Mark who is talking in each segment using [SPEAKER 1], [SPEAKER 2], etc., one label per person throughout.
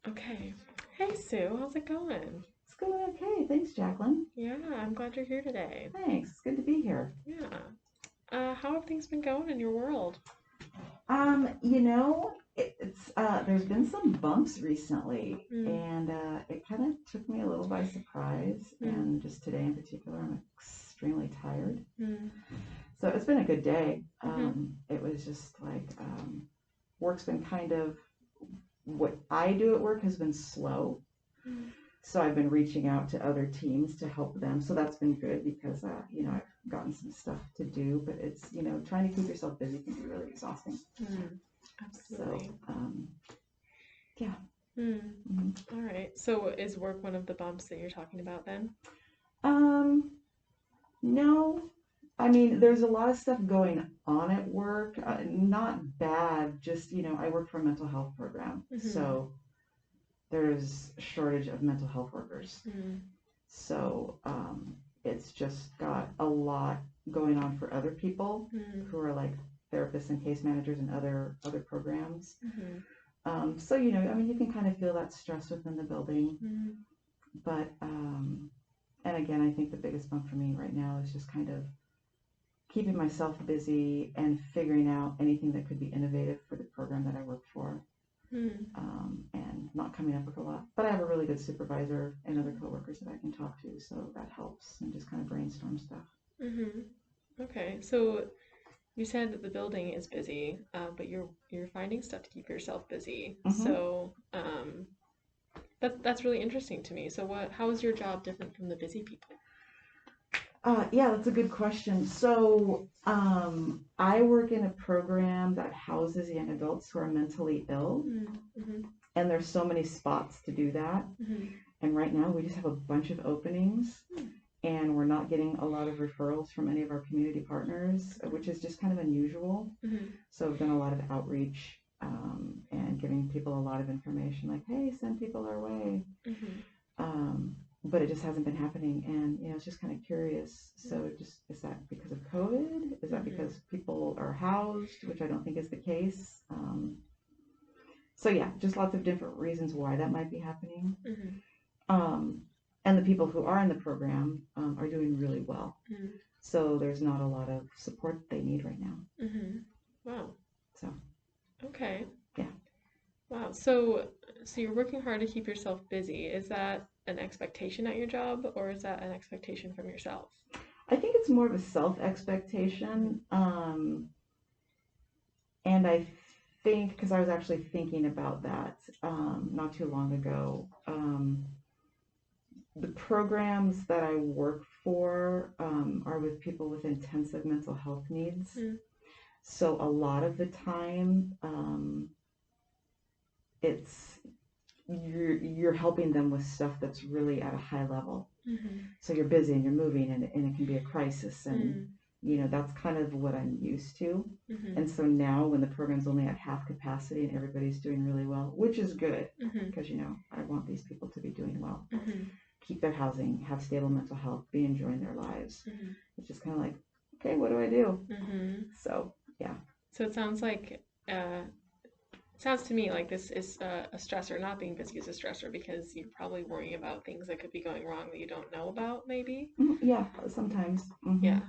[SPEAKER 1] Okay. Hey Sue, how's it going?
[SPEAKER 2] It's going okay. Thanks, Jacqueline.
[SPEAKER 1] Yeah, I'm glad you're here today.
[SPEAKER 2] Thanks. It's good to be here.
[SPEAKER 1] Yeah. How have things been going in your world?
[SPEAKER 2] There's been some bumps recently,
[SPEAKER 1] Hmm.
[SPEAKER 2] and it kind of took me a little by surprise.
[SPEAKER 1] Hmm.
[SPEAKER 2] And just today in particular, I'm extremely tired.
[SPEAKER 1] Hmm.
[SPEAKER 2] So it's been a good day.
[SPEAKER 1] Mm-hmm.
[SPEAKER 2] It was just like work's been kind of what I do at work has been slow. So I've been reaching out to other teams to help them. So that's been good because I've gotten some stuff to do, but it's trying to keep yourself busy can be really exhausting.
[SPEAKER 1] Hmm.
[SPEAKER 2] So
[SPEAKER 1] Absolutely.
[SPEAKER 2] yeah.
[SPEAKER 1] Hmm.
[SPEAKER 2] Mhm.
[SPEAKER 1] All right. So is work one of the bumps that you're talking about then?
[SPEAKER 2] Um, no, I mean there's a lot of stuff going on at work.
[SPEAKER 1] Mm-hmm.
[SPEAKER 2] Not bad. Just I work for a mental health program,
[SPEAKER 1] Mm-hmm.
[SPEAKER 2] so there's a shortage of mental health workers.
[SPEAKER 1] Hmm.
[SPEAKER 2] So it's just got a lot going on for other people
[SPEAKER 1] Hmm.
[SPEAKER 2] who are like therapists and case managers and other programs.
[SPEAKER 1] Hmm.
[SPEAKER 2] So I mean, you can kind of feel that stress within the building,
[SPEAKER 1] Hmm.
[SPEAKER 2] but and again, I think the biggest bump for me right now is just kind of keeping myself busy and figuring out anything that could be innovative for the program that I work for.
[SPEAKER 1] Hmm.
[SPEAKER 2] And not coming up with a lot. But I have a really good supervisor and other coworkers that I can talk to, so that helps and just kind of brainstorm stuff.
[SPEAKER 1] Hmm. Okay. So you said that the building is busy, but you're finding stuff to keep yourself busy.
[SPEAKER 2] Hmm.
[SPEAKER 1] So that's really interesting to me. So how is your job different from the busy people?
[SPEAKER 2] Yeah, that's a good question. So, I work in a program that houses young adults who are mentally ill,
[SPEAKER 1] Mm-hmm.
[SPEAKER 2] and there's so many spots to do that.
[SPEAKER 1] Mm-hmm.
[SPEAKER 2] And right now, we just have a bunch of openings, and we're not getting a lot of referrals from any of our community partners, which is just kind of unusual.
[SPEAKER 1] Mm-hmm.
[SPEAKER 2] So, I've done a lot of outreach and giving people a lot of information, like, hey, send people our way.
[SPEAKER 1] Mm-hmm.
[SPEAKER 2] Um, but it just hasn't been happening, and it's just kind of curious. So, just is that because of COVID? Is that
[SPEAKER 1] Mm-hmm.
[SPEAKER 2] because people are housed, which I don't think is the case? So yeah, just lots of different reasons why that might be happening.
[SPEAKER 1] Mm-hmm.
[SPEAKER 2] Um, and the people who are in the program are doing really well.
[SPEAKER 1] Mm-hmm.
[SPEAKER 2] So there's not a lot of support they need right now.
[SPEAKER 1] Mm-hmm. Wow.
[SPEAKER 2] So
[SPEAKER 1] Okay.
[SPEAKER 2] yeah,
[SPEAKER 1] Wow. So you're working hard to keep yourself busy. Is that an expectation at your job, or is that an expectation from yourself?
[SPEAKER 2] I think it's more of a self
[SPEAKER 1] Mm-hmm.
[SPEAKER 2] expectation. And I think because I was actually thinking about that not too long ago. The programs that I work for are with people with intensive mental health needs. So a lot of the time, it's you're helping them with stuff that's really at a high level.
[SPEAKER 1] Mm-hmm.
[SPEAKER 2] So you're busy and you're moving, and it can be a crisis, and
[SPEAKER 1] Mm-hmm.
[SPEAKER 2] that's kind of what I'm used to.
[SPEAKER 1] Mm-hmm.
[SPEAKER 2] And so now when the program's only at half capacity and everybody's doing really well, which is good
[SPEAKER 1] Mm-hmm.
[SPEAKER 2] because I want these people to be doing well,
[SPEAKER 1] Mm-hmm.
[SPEAKER 2] keep their housing, have stable mental health, be enjoying their lives.
[SPEAKER 1] Mm-hmm.
[SPEAKER 2] It's just kind of like, okay, what do I do?
[SPEAKER 1] Mm-hmm.
[SPEAKER 2] So yeah.
[SPEAKER 1] So it sounds like sounds to me like this is a stressor. Not being busy is a stressor because you're probably worrying about things that could be going wrong that you don't know about, maybe.
[SPEAKER 2] Yeah, sometimes.
[SPEAKER 1] Yeah.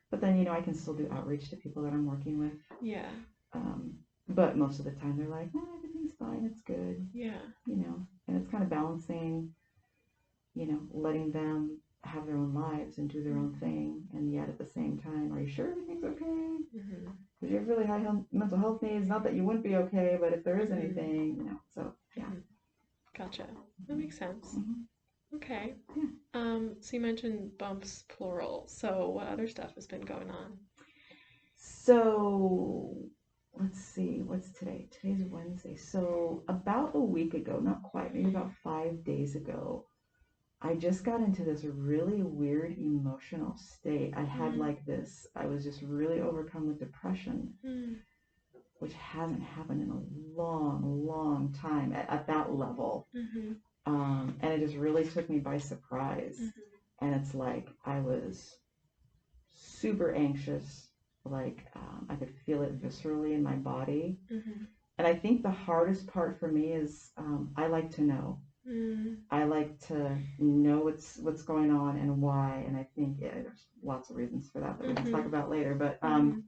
[SPEAKER 2] But then I can still do outreach to people that I'm working with.
[SPEAKER 1] Yeah.
[SPEAKER 2] Um, but most of the time they're like, oh, everything's fine, it's good,
[SPEAKER 1] Yeah.
[SPEAKER 2] and it's kind of balancing, letting them have their own lives and do their own thing, and yet at the same time, are you sure everything's okay?
[SPEAKER 1] Mm-hmm.
[SPEAKER 2] Because you have really high mental health needs. Not that you wouldn't be okay, but if there is
[SPEAKER 1] Mm-hmm.
[SPEAKER 2] anything, so yeah.
[SPEAKER 1] Mm-hmm. Gotcha. That makes sense.
[SPEAKER 2] Hmm.
[SPEAKER 1] Okay.
[SPEAKER 2] Yeah.
[SPEAKER 1] So you mentioned bumps plural. So what other stuff has been going on?
[SPEAKER 2] So let's see, what's today? Today's Wednesday. So about a week ago, not quite, maybe about 5 days ago, I just got into this really weird emotional state. I had
[SPEAKER 1] Mm-hmm.
[SPEAKER 2] like this, I was just really overcome with depression, which hasn't happened in a long, long time at that level.
[SPEAKER 1] Mm-hmm.
[SPEAKER 2] And it just really took me by surprise.
[SPEAKER 1] Mm-hmm.
[SPEAKER 2] And it's like I was super anxious, like I could feel it viscerally in my body.
[SPEAKER 1] Mm-hmm.
[SPEAKER 2] And I think the hardest part for me is I like to know.
[SPEAKER 1] Mm,
[SPEAKER 2] I like to know what's going on and why. And I think there's lots of reasons for that we can talk
[SPEAKER 1] mhm,
[SPEAKER 2] about later. But
[SPEAKER 1] mhm,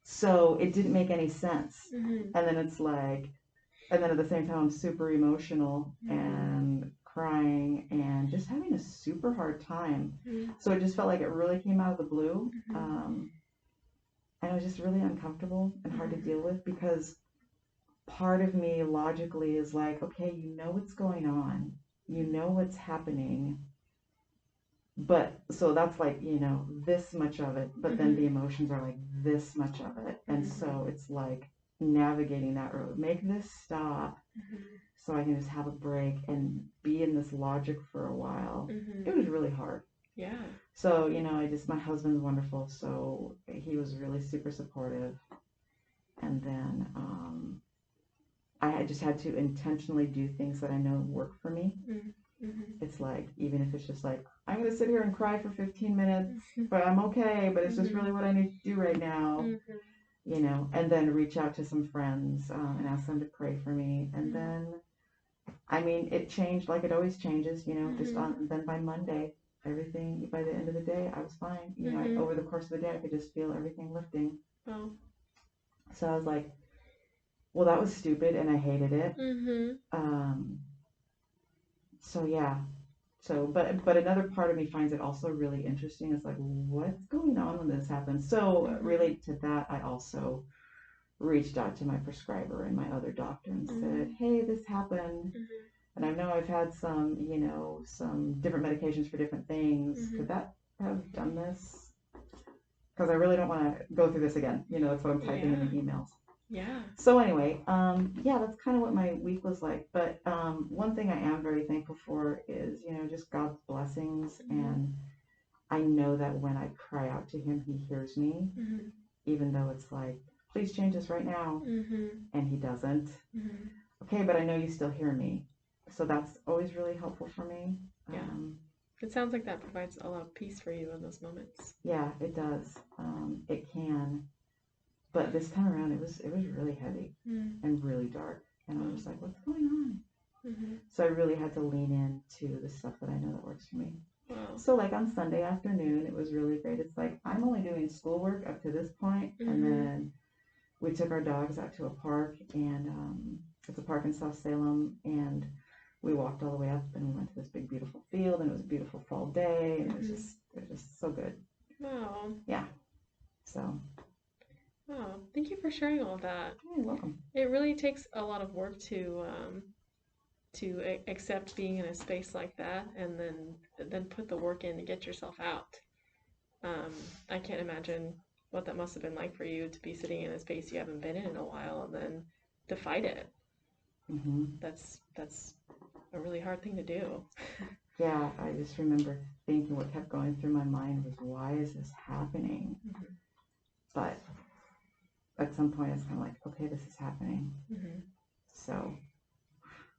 [SPEAKER 2] so it didn't make any sense.
[SPEAKER 1] mhm,
[SPEAKER 2] And then it's like, and then at the same time, I'm super emotional
[SPEAKER 1] mhm,
[SPEAKER 2] and crying and just having a super hard time.
[SPEAKER 1] mhm,
[SPEAKER 2] So it just felt like it really came out of the blue.
[SPEAKER 1] mhm,
[SPEAKER 2] And it was just really uncomfortable and hard to
[SPEAKER 1] mhm,
[SPEAKER 2] deal with because part of me logically is like, okay, you know what's going on, you know what's happening, but so that's like, this much of it, but then
[SPEAKER 1] mhm,
[SPEAKER 2] the emotions are like this much of it. And
[SPEAKER 1] mhm,
[SPEAKER 2] so it's like navigating that road, make this stop
[SPEAKER 1] mhm,
[SPEAKER 2] so I can just have a break and be in this logic for a while. It
[SPEAKER 1] mhm.
[SPEAKER 2] was really hard.
[SPEAKER 1] Yeah.
[SPEAKER 2] So, my husband's wonderful, so he was really super supportive. And then I had just had to intentionally do things that I know work for me.
[SPEAKER 1] Mm, mhm,
[SPEAKER 2] It's like, even if it's just like, I'm going to sit here and cry for 15 minutes,
[SPEAKER 1] mhm,
[SPEAKER 2] but I'm okay, but it's just really
[SPEAKER 1] mhm,
[SPEAKER 2] what I need to do right now,
[SPEAKER 1] mhm,
[SPEAKER 2] and then reach out to some friends and ask them to pray for me. And
[SPEAKER 1] mhm,
[SPEAKER 2] then, I mean, it changed like it always changes, just
[SPEAKER 1] mhm,
[SPEAKER 2] on, then by Monday, everything, by the end of the day, I was fine.
[SPEAKER 1] mhm.
[SPEAKER 2] Over the course of the day, I could just feel everything lifting.
[SPEAKER 1] Oh.
[SPEAKER 2] So I was like, well, that was stupid and I hated it.
[SPEAKER 1] Mhm,
[SPEAKER 2] Um, so yeah, but another part of me finds it also really interesting. It's like, what's going on when this happens? So
[SPEAKER 1] mhm,
[SPEAKER 2] related to that, I also reached out to my prescriber and my other doctor and said,
[SPEAKER 1] mhm,
[SPEAKER 2] hey, this happened.
[SPEAKER 1] mhm,
[SPEAKER 2] And I know I've had some different medications for different things. Could
[SPEAKER 1] mhm.
[SPEAKER 2] that have done this? Because I really don't want to go through this again. That's what I'm typing in the
[SPEAKER 1] Yeah.
[SPEAKER 2] emails.
[SPEAKER 1] Yeah.
[SPEAKER 2] So anyway, yeah, that's kind of what my week was like. But one thing I am very thankful for is, just God's blessings.
[SPEAKER 1] Mhm,
[SPEAKER 2] And I know that when I cry out to Him, He hears me,
[SPEAKER 1] mhm,
[SPEAKER 2] even though it's like, please change this right now.
[SPEAKER 1] mhm,
[SPEAKER 2] And He doesn't.
[SPEAKER 1] mhm.
[SPEAKER 2] Okay, but I know you still hear me. So that's always really helpful for me.
[SPEAKER 1] Yeah.
[SPEAKER 2] Um,
[SPEAKER 1] It sounds like that provides a lot of peace for you in those moments.
[SPEAKER 2] yeah, it does. It can. But this time around, it was really heavy
[SPEAKER 1] Mm.
[SPEAKER 2] and really dark. And I was
[SPEAKER 1] Oh.
[SPEAKER 2] just like, what's going on?
[SPEAKER 1] Mhm.
[SPEAKER 2] So I really had to lean into the stuff that I know that works for me.
[SPEAKER 1] Wow.
[SPEAKER 2] So like on Sunday afternoon, it was really great. It's like I'm only doing schoolwork up to this point, and
[SPEAKER 1] Mhm.
[SPEAKER 2] then we took our dogs out to a park, and it's a park in South Salem, and we walked all the way up, and we went to this big beautiful field, and it was a beautiful fall day, and
[SPEAKER 1] Mhm.
[SPEAKER 2] it was just so good.
[SPEAKER 1] Wow.
[SPEAKER 2] Yeah. So
[SPEAKER 1] Wow. Thank you for sharing all of that.
[SPEAKER 2] yeah, you're welcome.
[SPEAKER 1] It really takes a lot of work to accept being in a space like that, and then put the work in to get yourself out. I can't imagine what that must have been like for you to be sitting in a space you haven't been in a while, and then to fight it.
[SPEAKER 2] Hmm.
[SPEAKER 1] That's a really hard thing to do.
[SPEAKER 2] Yeah, I just remember thinking what kept going through my mind was, why is this happening?
[SPEAKER 1] Mhm.
[SPEAKER 2] But at some point, it's kind of like, okay, this is happening.
[SPEAKER 1] Mhm.
[SPEAKER 2] So,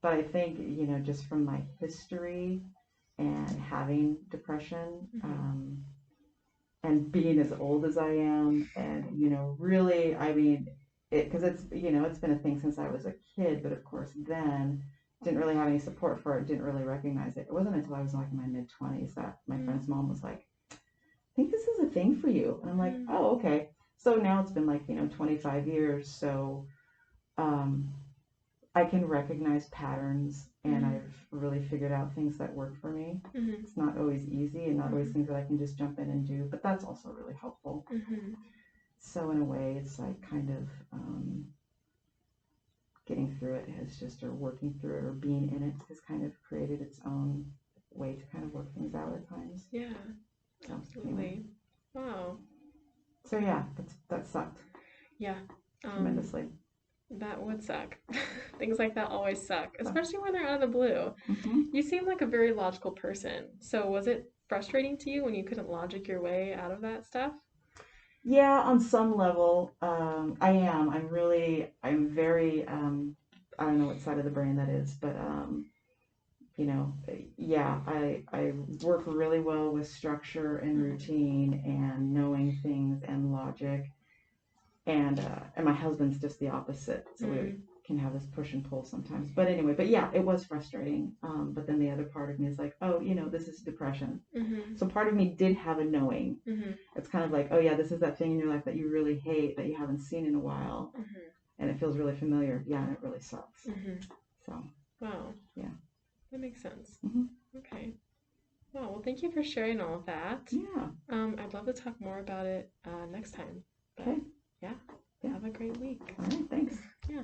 [SPEAKER 2] but I think, just from my history and having depression,
[SPEAKER 1] Mhm.
[SPEAKER 2] and being as old as I am, and, really, I mean, because it's been a thing since I was a kid, but of course, then didn't really have any support for it, didn't really recognize it. It wasn't until I was like in my mid 20s that my
[SPEAKER 1] Mhm.
[SPEAKER 2] friend's mom was like, I think this is a thing for you. And I'm like,
[SPEAKER 1] Mhm.
[SPEAKER 2] oh, okay. So now it's been like, 25 years. So, um, I can recognize patterns and
[SPEAKER 1] Mhm.
[SPEAKER 2] I've really figured out things that work for me.
[SPEAKER 1] Mhm.
[SPEAKER 2] It's not always easy and not always
[SPEAKER 1] Mhm.
[SPEAKER 2] things that I can just jump in and do, but that's also really helpful.
[SPEAKER 1] Mhm.
[SPEAKER 2] So, in a way, it's like kind of getting through it has just, or working through it, or being in it has kind of created its own way to kind of work things out at times.
[SPEAKER 1] Yeah,
[SPEAKER 2] So, anyway,
[SPEAKER 1] absolutely. Wow.
[SPEAKER 2] so yeah, that sucked
[SPEAKER 1] Yeah. Um,
[SPEAKER 2] tremendously.
[SPEAKER 1] that would suck. Things like that always suck,
[SPEAKER 2] So,
[SPEAKER 1] especially when they're out of the blue.
[SPEAKER 2] hmm.
[SPEAKER 1] You seem like a very logical person. So was it frustrating to you when you couldn't logic your way out of that stuff?
[SPEAKER 2] Yeah, on some level, I am. I'm very, I don't know what side of the brain that is, but, yeah, I work really well with structure and
[SPEAKER 1] Mhm.
[SPEAKER 2] routine and knowing things and logic. and my husband's just the opposite, so we
[SPEAKER 1] Mm,
[SPEAKER 2] can have this push and pull sometimes. But anyway, but yeah, it was frustrating. But then the other part of me is like, oh, this is depression.
[SPEAKER 1] mhm,
[SPEAKER 2] So part of me did have a knowing.
[SPEAKER 1] mhm,
[SPEAKER 2] It's kind of like, oh yeah, this is that thing in your life that you really hate that you haven't seen in a while,
[SPEAKER 1] mhm,
[SPEAKER 2] and it feels really familiar. Yeah, and it really sucks.
[SPEAKER 1] mhm.
[SPEAKER 2] So
[SPEAKER 1] Wow.
[SPEAKER 2] yeah.
[SPEAKER 1] That makes sense.
[SPEAKER 2] Hmm.
[SPEAKER 1] Okay. Wow. Well, thank you for sharing all of that.
[SPEAKER 2] Yeah.
[SPEAKER 1] I'd love to talk more about it next time. But
[SPEAKER 2] Okay.
[SPEAKER 1] yeah,
[SPEAKER 2] Yeah.
[SPEAKER 1] have a great week.
[SPEAKER 2] All right. Thanks.
[SPEAKER 1] Yeah.